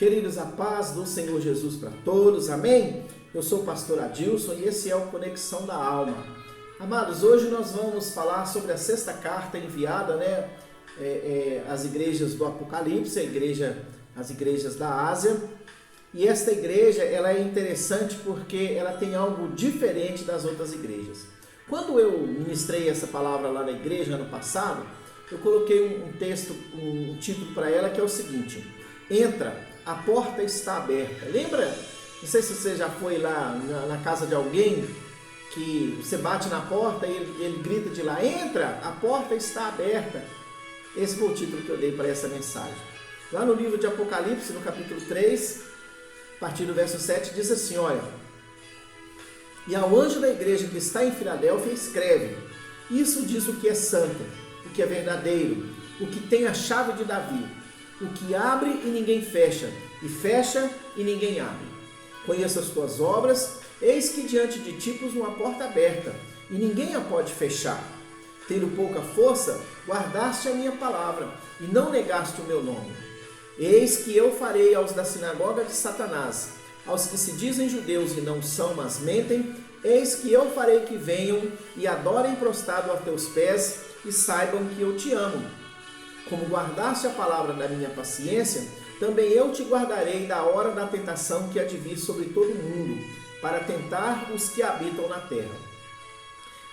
Queridos, a paz do Senhor Jesus para todos, amém? Eu sou o pastor Adilson e esse é o Conexão da Alma. Amados, hoje nós vamos falar sobre a sexta carta enviada, às igrejas do Apocalipse, as igrejas da Ásia. E esta igreja, ela é interessante porque ela tem algo diferente das outras igrejas. Quando eu ministrei essa palavra lá na igreja ano passado, eu coloquei um texto, um título para ela que é o seguinte: entra, a porta está aberta. Lembra? Não sei se você já foi lá na casa de alguém que você bate na porta e ele grita de lá: entra, a porta está aberta. Esse foi o título que eu dei para essa mensagem. Lá no livro de Apocalipse, no capítulo 3, a partir do verso 7, diz assim, olha: e ao anjo da igreja que está em Filadélfia escreve: isso diz o que é santo, o que é verdadeiro, o que tem a chave de Davi, o que abre e ninguém fecha, e fecha e ninguém abre. Conheço as tuas obras, eis que diante de ti pus uma porta aberta, e ninguém a pode fechar. Tendo pouca força, guardaste a minha palavra, e não negaste o meu nome. Eis que eu farei aos da sinagoga de Satanás, aos que se dizem judeus e não são, mas mentem, eis que eu farei que venham e adorem prostrado a teus pés, e saibam que eu te amo. Como guardaste a palavra da minha paciência, também eu te guardarei da hora da tentação que há de vir sobre todo mundo, para tentar os que habitam na terra.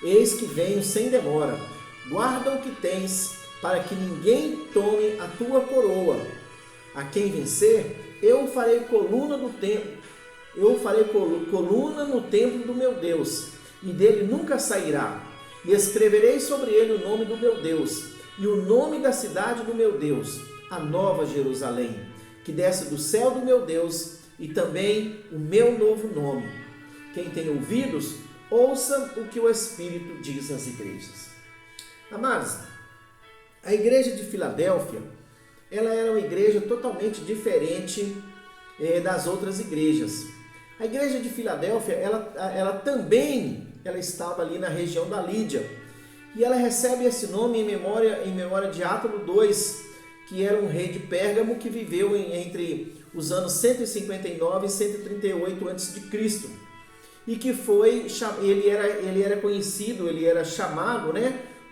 Eis que venho sem demora. Guarda o que tens, para que ninguém tome a tua coroa. A quem vencer, eu farei coluna no templo do meu Deus, e dele nunca sairá. E escreverei sobre ele o nome do meu Deus, e o nome da cidade do meu Deus, a nova Jerusalém, que desce do céu do meu Deus, e também o meu novo nome. Quem tem ouvidos, ouça o que o Espírito diz às igrejas. Amados, a igreja de Filadélfia, ela era uma igreja totalmente diferente das outras igrejas. A igreja de Filadélfia, ela estava ali na região da Lídia, e ela recebe esse nome em memória de Átalo II, que era um rei de Pérgamo que viveu entre os anos 159 e 138 a.C. E que ele era conhecido, ele era chamado,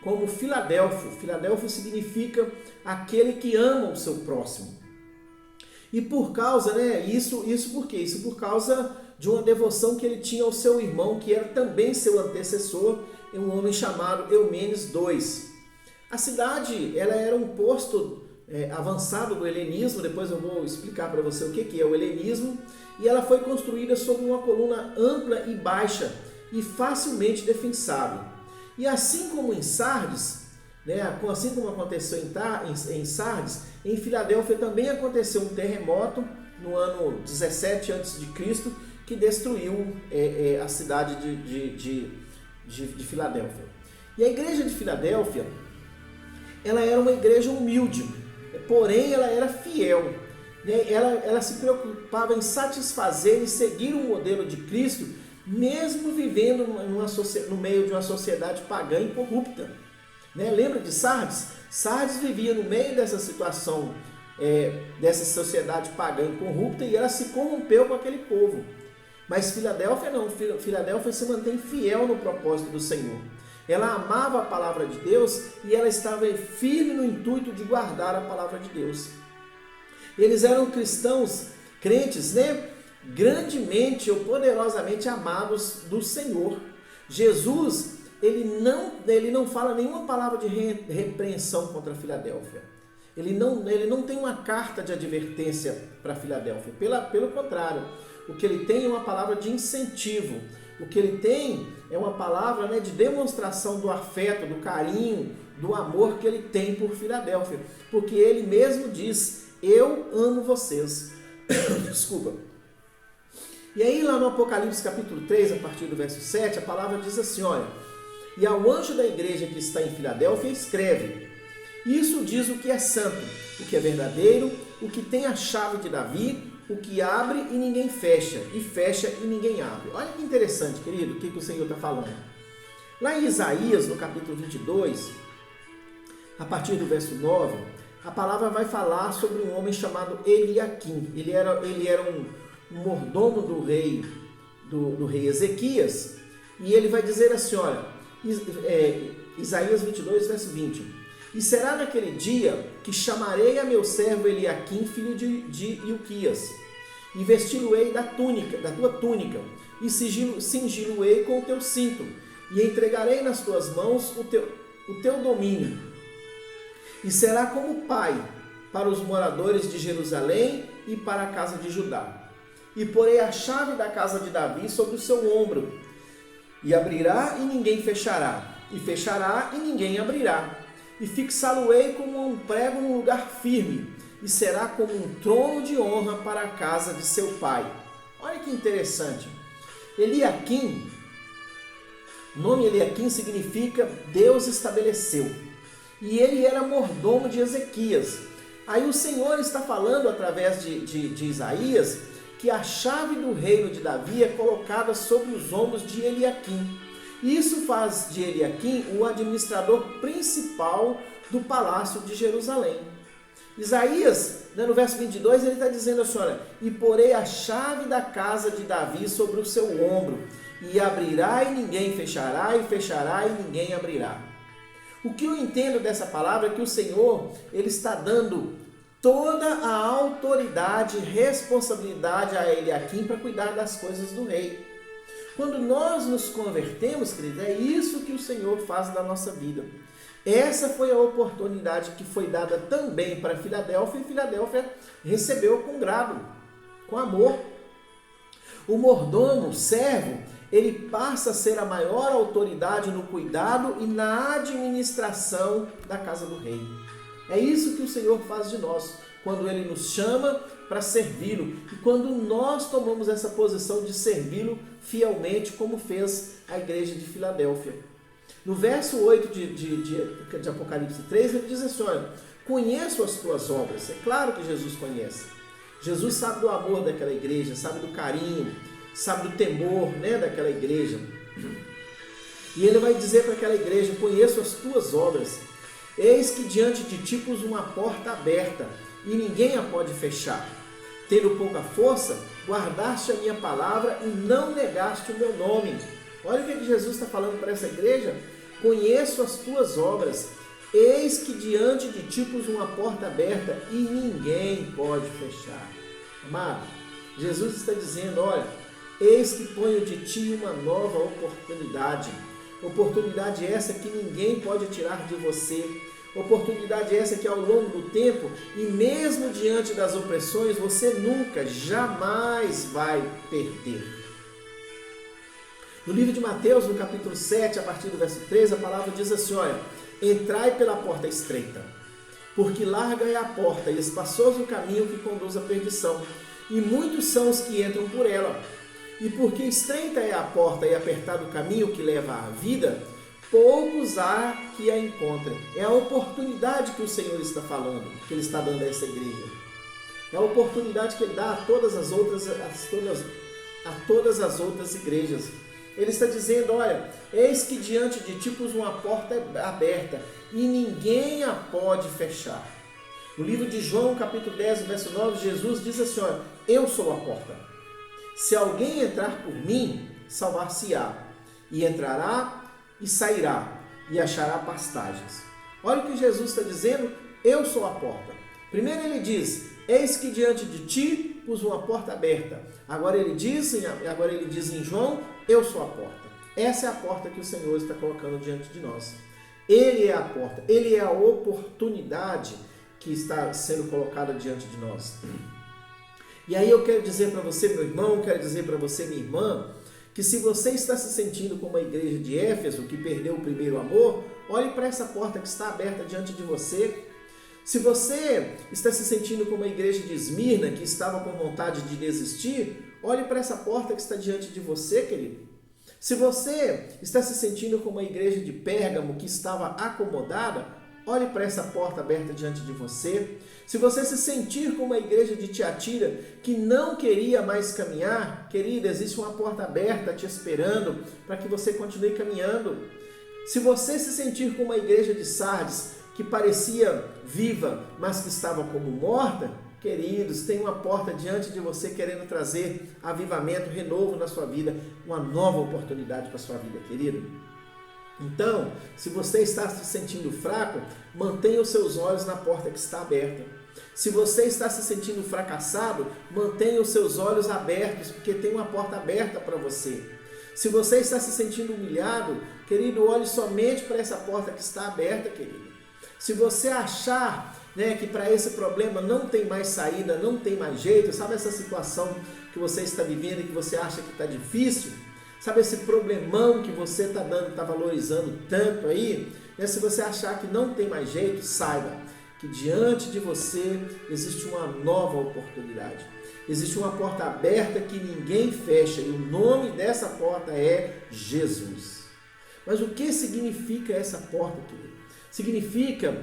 como Filadélfo. Filadélfo significa aquele que ama o seu próximo. E por causa, por quê? Isso por causa de uma devoção que ele tinha ao seu irmão, que era também seu antecessor, um homem chamado Eumênides II. A cidade, ela era um posto avançado do helenismo, depois eu vou explicar para você o que é o helenismo, e ela foi construída sobre uma coluna ampla e baixa e facilmente defensável. E assim como em Sardes, assim como aconteceu em Sardes, em Filadélfia também aconteceu um terremoto no ano 17 a.C., que destruiu a cidade de Filadélfia. E a igreja de Filadélfia, ela era uma igreja humilde, porém ela era fiel. Ela se preocupava em satisfazer e seguir o modelo de Cristo, mesmo vivendo no meio de uma sociedade pagã e corrupta. Lembra de Sardes? Sardes vivia no meio dessa situação, dessa sociedade pagã e corrupta, e ela se corrompeu com aquele povo. Mas Filadélfia não. Filadélfia se mantém fiel no propósito do Senhor. Ela amava a palavra de Deus e ela estava firme no intuito de guardar a palavra de Deus. Eles eram cristãos, crentes, grandemente ou poderosamente amados do Senhor. Jesus, ele não fala nenhuma palavra de repreensão contra Filadélfia. Ele não tem uma carta de advertência para Filadélfia. Pelo contrário, o que ele tem é uma palavra de incentivo. O que ele tem é uma palavra de demonstração do afeto, do carinho, do amor que ele tem por Filadélfia. Porque ele mesmo diz: eu amo vocês. Desculpa. E aí lá no Apocalipse capítulo 3, a partir do verso 7, a palavra diz assim, olha: e ao anjo da igreja que está em Filadélfia escreve: isso diz o que é santo, o que é verdadeiro, o que tem a chave de Davi, o que abre e ninguém fecha, e fecha e ninguém abre. Olha que interessante, querido, o que o Senhor está falando. Lá em Isaías, no capítulo 22, a partir do verso 9, a palavra vai falar sobre um homem chamado Eliaquim. Ele era um mordomo do rei Ezequias, e ele vai dizer assim, olha, Isaías 22, verso 20: e será naquele dia que chamarei a meu servo Eliaquim, filho de Hilquias, e vesti-lo-ei da tua túnica, e cingi-lo-ei com o teu cinto, e entregarei nas tuas mãos o teu domínio, e será como pai para os moradores de Jerusalém e para a casa de Judá. E porei a chave da casa de Davi sobre o seu ombro, e abrirá e ninguém fechará, e fechará e ninguém abrirá, e fixá-lo-ei como um prego num lugar firme, e será como um trono de honra para a casa de seu pai. Olha que interessante. Eliaquim, o nome Eliaquim significa Deus estabeleceu, e ele era mordomo de Ezequias. Aí o Senhor está falando através de Isaías que a chave do reino de Davi é colocada sobre os ombros de Eliaquim. Isso faz de Eliaquim o administrador principal do palácio de Jerusalém. Isaías, no verso 22, ele está dizendo assim, olha, e porei a chave da casa de Davi sobre o seu ombro, e abrirá e ninguém fechará, e fechará e ninguém abrirá. O que eu entendo dessa palavra é que o Senhor, ele está dando toda a autoridade e responsabilidade a Eliaquim para cuidar das coisas do rei. Quando nós nos convertemos, querido, é isso que o Senhor faz na nossa vida. Essa foi a oportunidade que foi dada também para Filadélfia, e Filadélfia recebeu com grado, com amor. O mordomo, o servo, ele passa a ser a maior autoridade no cuidado e na administração da casa do rei. É isso que o Senhor faz de nós, quando Ele nos chama para servi-lo, e quando nós tomamos essa posição de servi-lo fielmente, como fez a igreja de Filadélfia. No verso 8 de Apocalipse 3, ele diz assim, olha, conheço as tuas obras. É claro que Jesus conhece. Jesus sabe do amor daquela igreja, sabe do carinho, sabe do temor, daquela igreja. E ele vai dizer para aquela igreja, conheço as tuas obras. Eis que diante de ti pus uma porta aberta, e ninguém a pode fechar. Tendo pouca força, guardaste a minha palavra e não negaste o meu nome. Olha o que Jesus está falando para essa igreja. Conheço as tuas obras. Eis que diante de ti pus uma porta aberta e ninguém pode fechar. Amado, Jesus está dizendo, olha, eis que ponho de ti uma nova oportunidade. Oportunidade essa que ninguém pode tirar de você. Oportunidade essa que ao longo do tempo, e mesmo diante das opressões, você nunca, jamais vai perder. No livro de Mateus, no capítulo 7, a partir do verso 13, a palavra diz assim, olha, entrai pela porta estreita, porque larga é a porta e espaçoso o caminho que conduz à perdição, e muitos são os que entram por ela. E porque estreita é a porta e apertado o caminho que leva à vida, poucos há que a encontrem. É a oportunidade que o Senhor está falando, que Ele está dando a essa igreja. É a oportunidade que Ele dá a todas as outras igrejas. Ele está dizendo, olha, eis que diante de ti pus uma porta aberta e ninguém a pode fechar. No livro de João, capítulo 10, verso 9, Jesus diz assim, olha, eu sou a porta. Se alguém entrar por mim, salvar-se-á, e entrará e sairá, e achará pastagens. Olha o que Jesus está dizendo, eu sou a porta. Primeiro ele diz, eis que diante de ti pus uma porta aberta. Agora ele diz em João, eu sou a porta. Essa é a porta que o Senhor está colocando diante de nós. Ele é a porta, Ele é a oportunidade que está sendo colocada diante de nós. E aí eu quero dizer para você, meu irmão, quero dizer para você, minha irmã, que se você está se sentindo como a igreja de Éfeso, que perdeu o primeiro amor, olhe para essa porta que está aberta diante de você. Se você está se sentindo como a igreja de Esmirna, que estava com vontade de desistir, olhe para essa porta que está diante de você, querido. Se você está se sentindo como a igreja de Pérgamo, que estava acomodada, olhe para essa porta aberta diante de você. Se você se sentir como a igreja de Tiatira, que não queria mais caminhar, querida, existe uma porta aberta te esperando para que você continue caminhando. Se você se sentir como a igreja de Sardes, que parecia viva, mas que estava como morta, queridos, tem uma porta diante de você querendo trazer avivamento, renovo na sua vida, uma nova oportunidade para a sua vida, querido. Então, se você está se sentindo fraco, mantenha os seus olhos na porta que está aberta. Se você está se sentindo fracassado, mantenha os seus olhos abertos, porque tem uma porta aberta para você. Se você está se sentindo humilhado, querido, olhe somente para essa porta que está aberta, querido. Se você achar, que para esse problema não tem mais saída, não tem mais jeito, sabe essa situação que você está vivendo e que você acha que está difícil? Sabe esse problemão que você está valorizando tanto aí? Se você achar que não tem mais jeito, saiba que diante de você existe uma nova oportunidade. Existe uma porta aberta que ninguém fecha e o nome dessa porta é Jesus. Mas o que significa essa porta, querido? Significa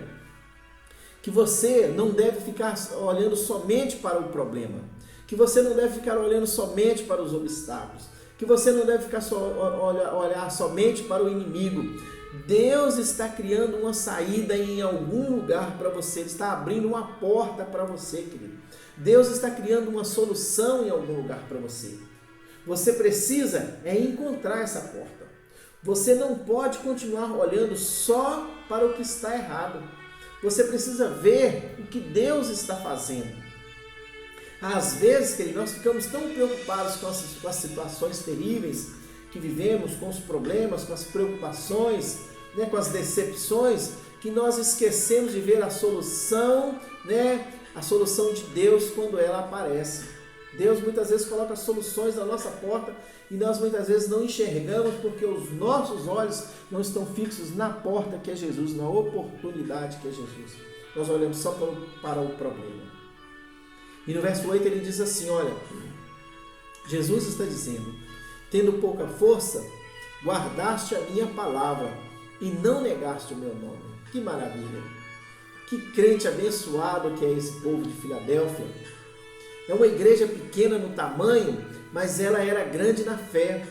que você não deve ficar olhando somente para o problema, que você não deve ficar olhando somente para os obstáculos, que você não deve ficar olhar somente para o inimigo. Deus está criando uma saída em algum lugar para você, Ele está abrindo uma porta para você, querido. Deus está criando uma solução em algum lugar para você. Você precisa encontrar essa porta. Você não pode continuar olhando só para o que está errado. Você precisa ver o que Deus está fazendo. Às vezes, querido, nós ficamos tão preocupados com as situações terríveis que vivemos, com os problemas, com as preocupações, com as decepções, que nós esquecemos de ver a solução, a solução de Deus quando ela aparece. Deus muitas vezes coloca soluções na nossa porta e nós muitas vezes não enxergamos porque os nossos olhos não estão fixos na porta que é Jesus, na oportunidade que é Jesus. Nós olhamos só para o problema. E no verso 8 ele diz assim, olha, Jesus está dizendo, tendo pouca força, guardaste a minha palavra e não negaste o meu nome. Que maravilha! Que crente abençoado que é esse povo de Filadélfia. É uma igreja pequena no tamanho, mas ela era grande na fé.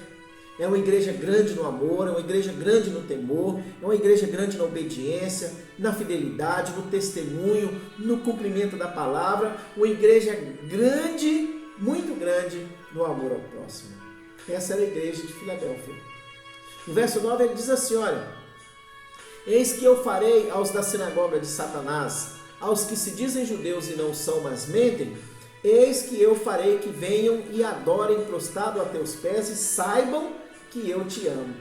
É uma igreja grande no amor, é uma igreja grande no temor, é uma igreja grande na obediência, na fidelidade, no testemunho, no cumprimento da palavra. Uma igreja grande, muito grande no amor ao próximo. Essa era a igreja de Filadélfia. No verso 9 ele diz assim, olha, eis que eu farei aos da sinagoga de Satanás, aos que se dizem judeus e não são, mas mentem, eis que eu farei que venham e adorem prostrado a teus pés e saibam que eu te amo.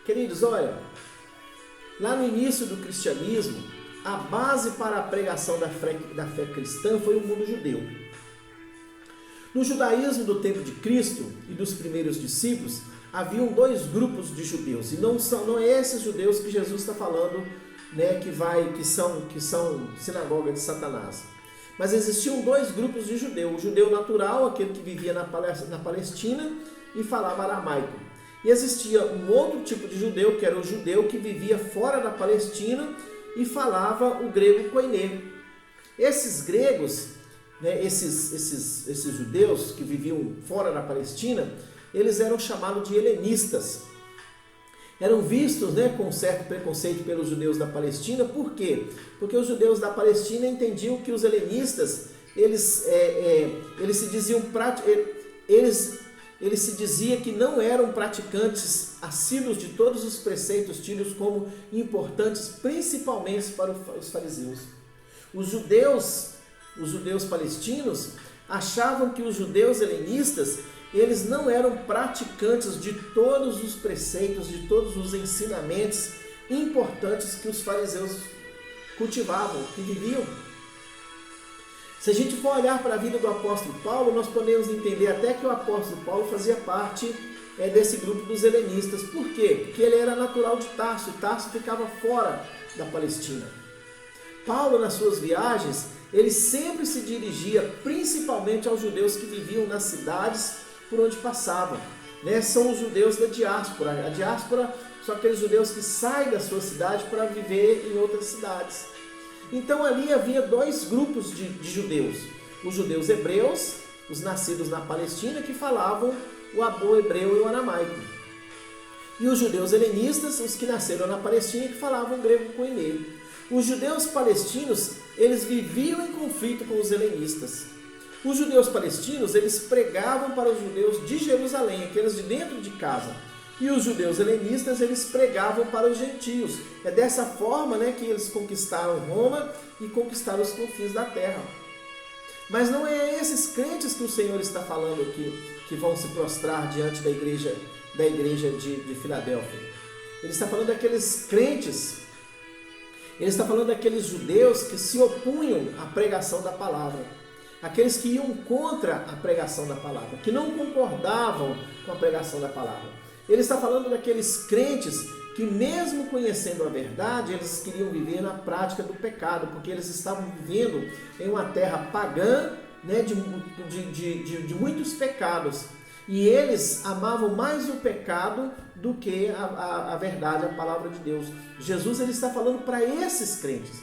Queridos, olha, lá no início do cristianismo, a base para a pregação da fé cristã foi o mundo judeu. No judaísmo do tempo de Cristo e dos primeiros discípulos, haviam dois grupos de judeus, e não é esses judeus que Jesus está falando, que são sinagoga de Satanás. Mas existiam dois grupos de judeu, o judeu natural, aquele que vivia na Palestina e falava aramaico. E existia um outro tipo de judeu, que era o judeu que vivia fora da Palestina e falava o grego koiné. Esses gregos, esses judeus que viviam fora da Palestina, eles eram chamados de helenistas. Eram vistos com certo preconceito pelos judeus da Palestina. Por quê? Porque os judeus da Palestina entendiam que os helenistas, eles se dizia que não eram praticantes assíduos de todos os preceitos tidos como importantes, principalmente para os fariseus. Os judeus palestinos achavam que os judeus helenistas, eles não eram praticantes de todos os preceitos, de todos os ensinamentos importantes que os fariseus cultivavam, que viviam. Se a gente for olhar para a vida do apóstolo Paulo, nós podemos entender até que o apóstolo Paulo fazia parte desse grupo dos helenistas. Por quê? Porque ele era natural de Tarso, e Tarso ficava fora da Palestina. Paulo, nas suas viagens, ele sempre se dirigia principalmente aos judeus que viviam nas cidades por onde passava. São os judeus da diáspora. A diáspora são aqueles judeus que saem da sua cidade para viver em outras cidades. Então ali havia dois grupos de judeus. Os judeus hebreus, os nascidos na Palestina, que falavam o hebreu e o aramaico. E os judeus helenistas, os que nasceram na Palestina, que falavam o grego koiné. Os judeus palestinos, eles viviam em conflito com os helenistas. Os judeus palestinos, eles pregavam para os judeus de Jerusalém, aqueles de dentro de casa. E os judeus helenistas, eles pregavam para os gentios. É dessa forma, né, que eles conquistaram Roma e conquistaram os confins da terra. Mas não é esses crentes que o Senhor está falando aqui, que vão se prostrar diante da igreja de Filadélfia. Ele está falando daqueles crentes, ele está falando daqueles judeus que se opunham à pregação da palavra. Aqueles que iam contra a pregação da palavra, que não concordavam com a pregação da palavra. Ele está falando daqueles crentes que, mesmo conhecendo a verdade, eles queriam viver na prática do pecado, porque eles estavam vivendo em uma terra pagã, né, de muitos pecados. E eles amavam mais o pecado do que a verdade, a palavra de Deus. Jesus, ele está falando para esses crentes.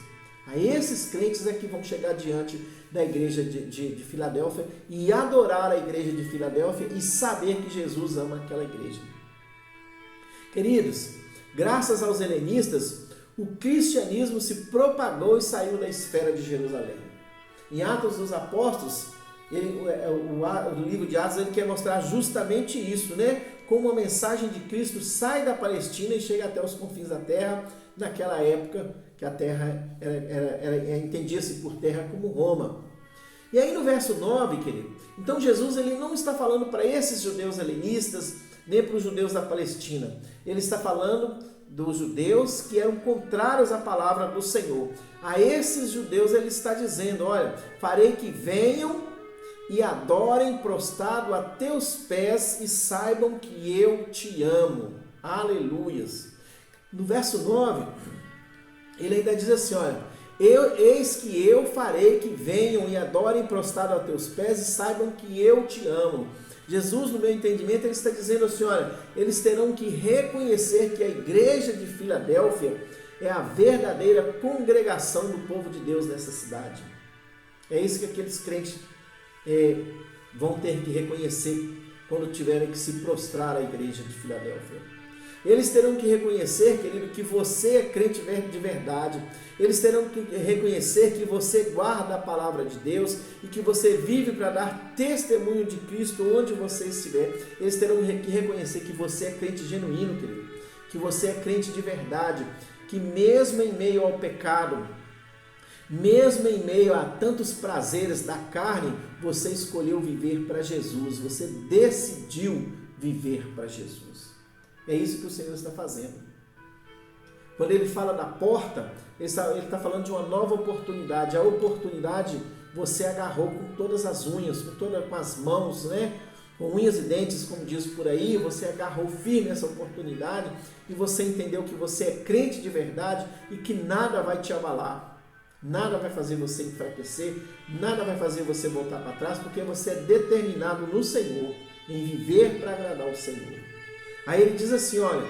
A esses crentes é que vão chegar diante da igreja de Filadélfia e adorar a igreja de Filadélfia e saber que Jesus ama aquela igreja. Queridos, graças aos helenistas, o cristianismo se propagou e saiu da esfera de Jerusalém. Em Atos dos Apóstolos, o livro de Atos, ele quer mostrar justamente isso, né? Como a mensagem de Cristo sai da Palestina e chega até os confins da terra, naquela época que a terra entendia-se por terra como Roma. E aí no verso 9, querido, então Jesus, ele não está falando para esses judeus helenistas, nem para os judeus da Palestina. Ele está falando dos judeus que eram contrários à palavra do Senhor. A esses judeus ele está dizendo, olha, farei que venham e adorem prostrado a teus pés e saibam que eu te amo. Aleluias. No verso 9, ele ainda diz assim, olha, eis que eu farei que venham e adorem prostrado a teus pés e saibam que eu te amo. Jesus, no meu entendimento, ele está dizendo assim, olha, eles terão que reconhecer que a igreja de Filadélfia é a verdadeira congregação do povo de Deus nessa cidade. É isso que aqueles crentes vão ter que reconhecer quando tiverem que se prostrar à igreja de Filadélfia. Eles terão que reconhecer, querido, que você é crente de verdade. Eles terão que reconhecer que você guarda a palavra de Deus e que você vive para dar testemunho de Cristo onde você estiver. Eles terão que reconhecer que você é crente genuíno, querido. Que você é crente de verdade. Que mesmo em meio ao pecado, mesmo em meio a tantos prazeres da carne, você escolheu viver para Jesus. Você decidiu viver para Jesus. É isso que o Senhor está fazendo. Quando ele fala da porta, ele está falando de uma nova oportunidade. A oportunidade você agarrou com todas as unhas, com as mãos, né? Com unhas e dentes, como diz por aí, você agarrou firme essa oportunidade e você entendeu que você é crente de verdade e que nada vai te abalar. Nada vai fazer você enfraquecer, nada vai fazer você voltar para trás, porque você é determinado no Senhor, em viver para agradar o Senhor. Aí ele diz assim, olha,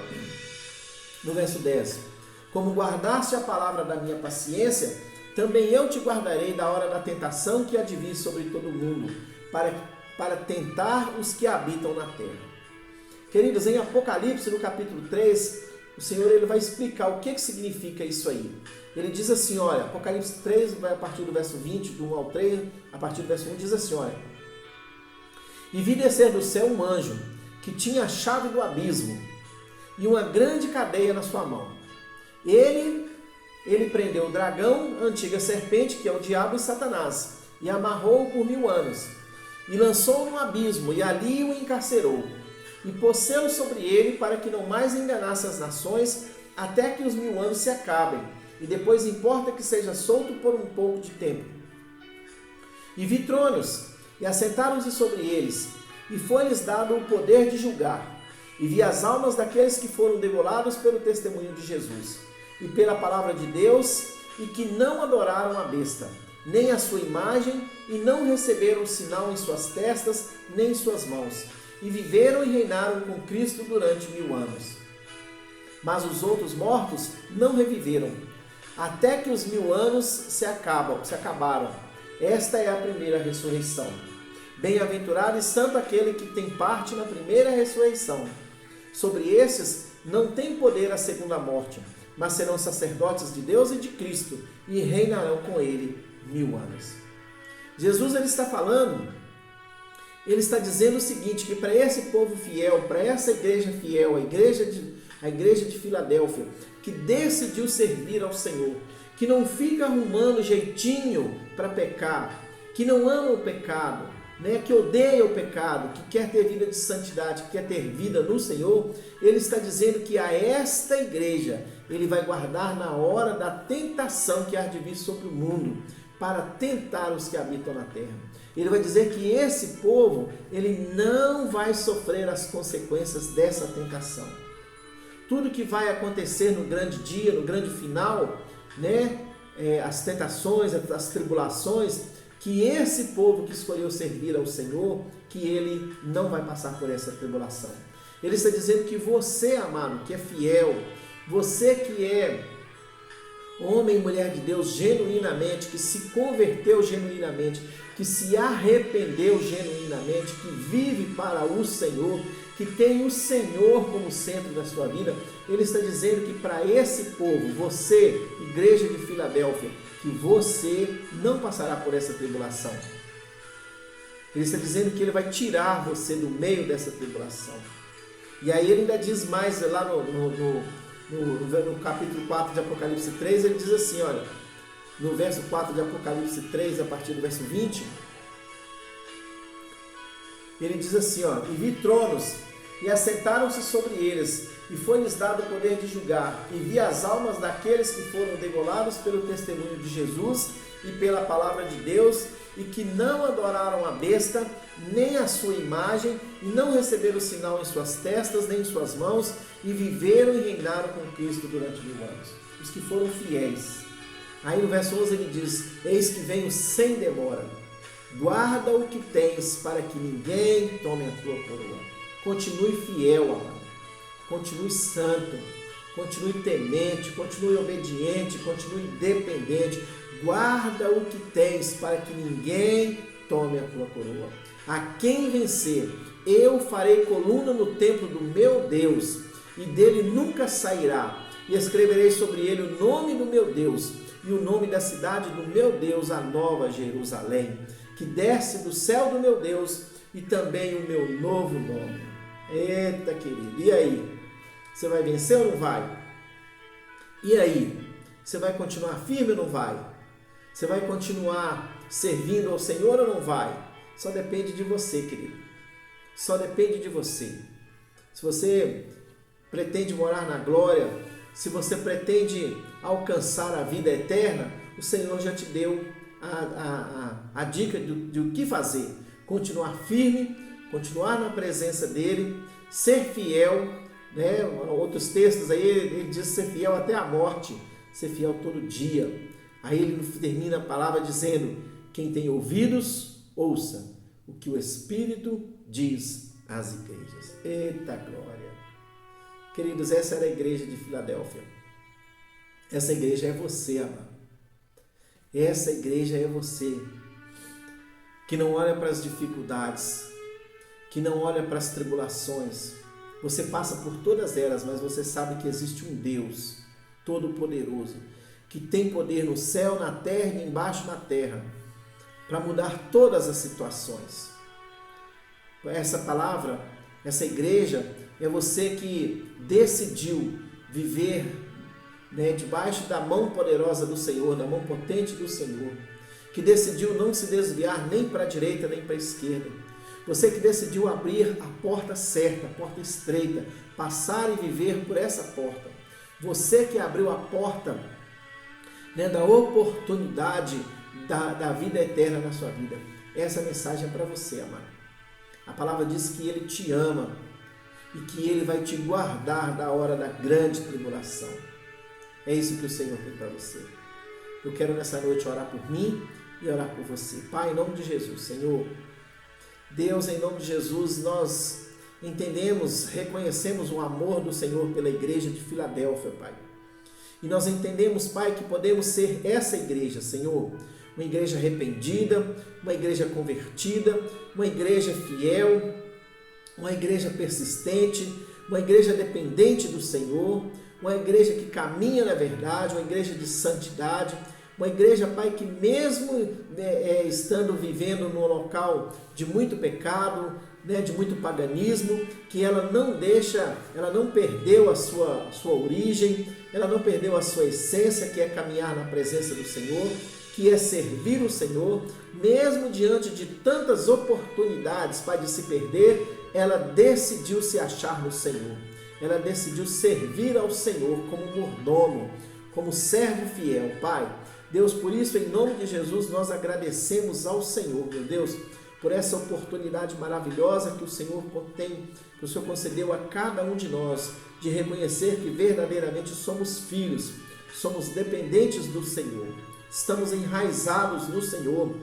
no verso 10, como guardaste a palavra da minha paciência, também eu te guardarei da hora da tentação que há de vir sobre todo mundo, para tentar os que habitam na terra. Queridos, em Apocalipse, no capítulo 3, o Senhor ele vai explicar o que significa isso aí. Ele diz assim, olha, Apocalipse 3, vai a partir do verso 20, do 1 ao 3, a partir do verso 1, diz assim, olha, e vi descer do céu um anjo, que tinha a chave do abismo e uma grande cadeia na sua mão. Ele prendeu o dragão, a antiga serpente, que é o diabo e Satanás, e amarrou-o por 1000 anos, e lançou-o no abismo, e ali o encarcerou, e pôs selo sobre ele, para que não mais enganasse as nações, até que os 1000 anos se acabem, e depois importa que seja solto por um pouco de tempo. E vi tronos, e assentaram-se sobre eles, e foi-lhes dado o poder de julgar. E vi as almas daqueles que foram degolados pelo testemunho de Jesus, e pela palavra de Deus, e que não adoraram a besta, nem a sua imagem, e não receberam sinal em suas testas, nem em suas mãos. E viveram e reinaram com Cristo durante 1000 anos. Mas os outros mortos não reviveram, até que os 1000 anos se acabaram. Esta é a primeira ressurreição. Bem-aventurado e santo aquele que tem parte na primeira ressurreição. Sobre esses não tem poder a segunda morte, mas serão sacerdotes de Deus e de Cristo, e reinarão com ele 1000 anos. Jesus ele está falando, ele está dizendo o seguinte, que para esse povo fiel, para essa igreja fiel, a igreja de Filadélfia, que decidiu servir ao Senhor, que não fica arrumando jeitinho para pecar, que não ama o pecado, que odeia o pecado, que quer ter vida de santidade, que quer ter vida no Senhor, ele está dizendo que a esta igreja ele vai guardar na hora da tentação que há de vir sobre o mundo, para tentar os que habitam na terra. Ele vai dizer que esse povo, ele não vai sofrer as consequências dessa tentação. Tudo que vai acontecer no grande dia, no grande final, as tentações, as tribulações, que esse povo que escolheu servir ao Senhor, que ele não vai passar por essa tribulação. Ele está dizendo que você, amado, que é fiel, você que é homem e mulher de Deus genuinamente, que se converteu genuinamente, que se arrependeu genuinamente, que vive para o Senhor, que tem o Senhor como centro da sua vida, ele está dizendo que para esse povo, você, igreja de Filadélfia, que você não passará por essa tribulação. Ele está dizendo que ele vai tirar você do meio dessa tribulação. E aí ele ainda diz mais lá no capítulo 4 de Apocalipse 3, ele diz assim, olha, no verso 4 de Apocalipse 3, a partir do verso 20, ele diz assim, ó, e vi tronos, e assentaram-se sobre eles, e foi-lhes dado o poder de julgar, e vi as almas daqueles que foram degolados pelo testemunho de Jesus e pela palavra de Deus, e que não adoraram a besta, nem a sua imagem, e não receberam sinal em suas testas, nem em suas mãos, e viveram e reinaram com Cristo durante 1000 anos. Os que foram fiéis. Aí no verso 11 ele diz, eis que venho sem demora, guarda o que tens, para que ninguém tome a tua coroa. Continue fiel, amado. Continue santo, continue temente, continue obediente, continue dependente. Guarda o que tens, para que ninguém tome a tua coroa. A quem vencer, eu farei coluna no templo do meu Deus, e dele nunca sairá. E escreverei sobre ele o nome do meu Deus, e o nome da cidade do meu Deus, a nova Jerusalém, que desce do céu do meu Deus, e também o meu novo nome. Eita, querido, e aí? Você vai vencer ou não vai? E aí? Você vai continuar firme ou não vai? Você vai continuar servindo ao Senhor ou não vai? Só depende de você, querido. Só depende de você. Se você pretende morar na glória, se você pretende alcançar a vida eterna, o Senhor já te deu a dica de o que fazer. Continuar firme, continuar na presença dEle, ser fiel, outros textos aí, ele diz ser fiel até a morte, ser fiel todo dia. Aí ele termina a palavra dizendo, quem tem ouvidos, ouça o que o Espírito diz às igrejas. Eita glória! Queridos, essa era a igreja de Filadélfia. Essa igreja é você, amado. Essa igreja é você, que não olha para as dificuldades, que não olha para as tribulações. Você passa por todas elas, mas você sabe que existe um Deus todo-poderoso, que tem poder no céu, na terra e embaixo na terra, para mudar todas as situações. Essa palavra, essa igreja, é você que decidiu viver debaixo da mão poderosa do Senhor, da mão potente do Senhor, que decidiu não se desviar nem para a direita nem para a esquerda. Você que decidiu abrir a porta certa, a porta estreita, passar e viver por essa porta. Você que abriu a porta da oportunidade da vida eterna na sua vida. Essa mensagem é para você, amado. A palavra diz que Ele te ama e que Ele vai te guardar da hora da grande tribulação. É isso que o Senhor tem para você. Eu quero nessa noite orar por mim e orar por você. Pai, em nome de Jesus, Senhor, Deus, em nome de Jesus, nós entendemos, reconhecemos o amor do Senhor pela igreja de Filadélfia, Pai. E nós entendemos, Pai, que podemos ser essa igreja, Senhor, uma igreja arrependida, uma igreja convertida, uma igreja fiel, uma igreja persistente, uma igreja dependente do Senhor, uma igreja que caminha na verdade, uma igreja de santidade, uma igreja, Pai, que mesmo estando vivendo num local de muito pecado, de muito paganismo, que ela não perdeu a sua origem, ela não perdeu a sua essência, que é caminhar na presença do Senhor, que é servir o Senhor, mesmo diante de tantas oportunidades, Pai, de se perder, ela decidiu se achar no Senhor. Ela decidiu servir ao Senhor como mordomo, como servo fiel, Pai. Deus, por isso, em nome de Jesus, nós agradecemos ao Senhor, meu Deus, por essa oportunidade maravilhosa que o Senhor concedeu a cada um de nós, de reconhecer que verdadeiramente somos filhos, somos dependentes do Senhor, estamos enraizados no Senhor.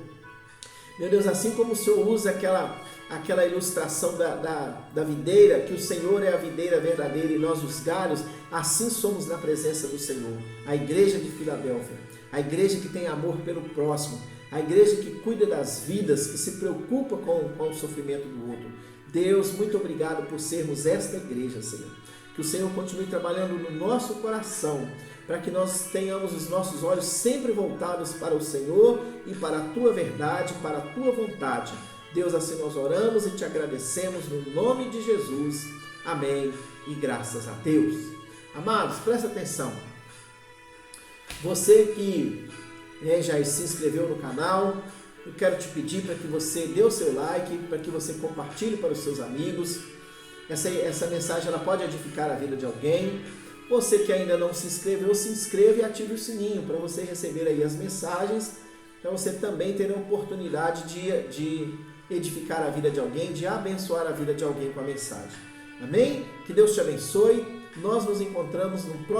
Meu Deus, assim como o Senhor usa aquela ilustração da videira, que o Senhor é a videira verdadeira e nós os galhos, assim somos na presença do Senhor. A igreja de Filadélfia, a igreja que tem amor pelo próximo, a igreja que cuida das vidas, que se preocupa com o sofrimento do outro. Deus, muito obrigado por sermos esta igreja, Senhor. Que o Senhor continue trabalhando no nosso coração, para que nós tenhamos os nossos olhos sempre voltados para o Senhor e para a Tua verdade, para a Tua vontade. Deus, assim nós oramos e Te agradecemos no nome de Jesus. Amém e graças a Deus. Amados, presta atenção. Você que já se inscreveu no canal, eu quero te pedir para que você dê o seu like, para que você compartilhe para os seus amigos. Essa mensagem ela pode edificar a vida de alguém. Você que ainda não se inscreveu, se inscreva e ative o sininho para você receber aí as mensagens, para você também ter a oportunidade de edificar a vida de alguém, de abençoar a vida de alguém com a mensagem. Amém? Que Deus te abençoe. Nós nos encontramos no próximo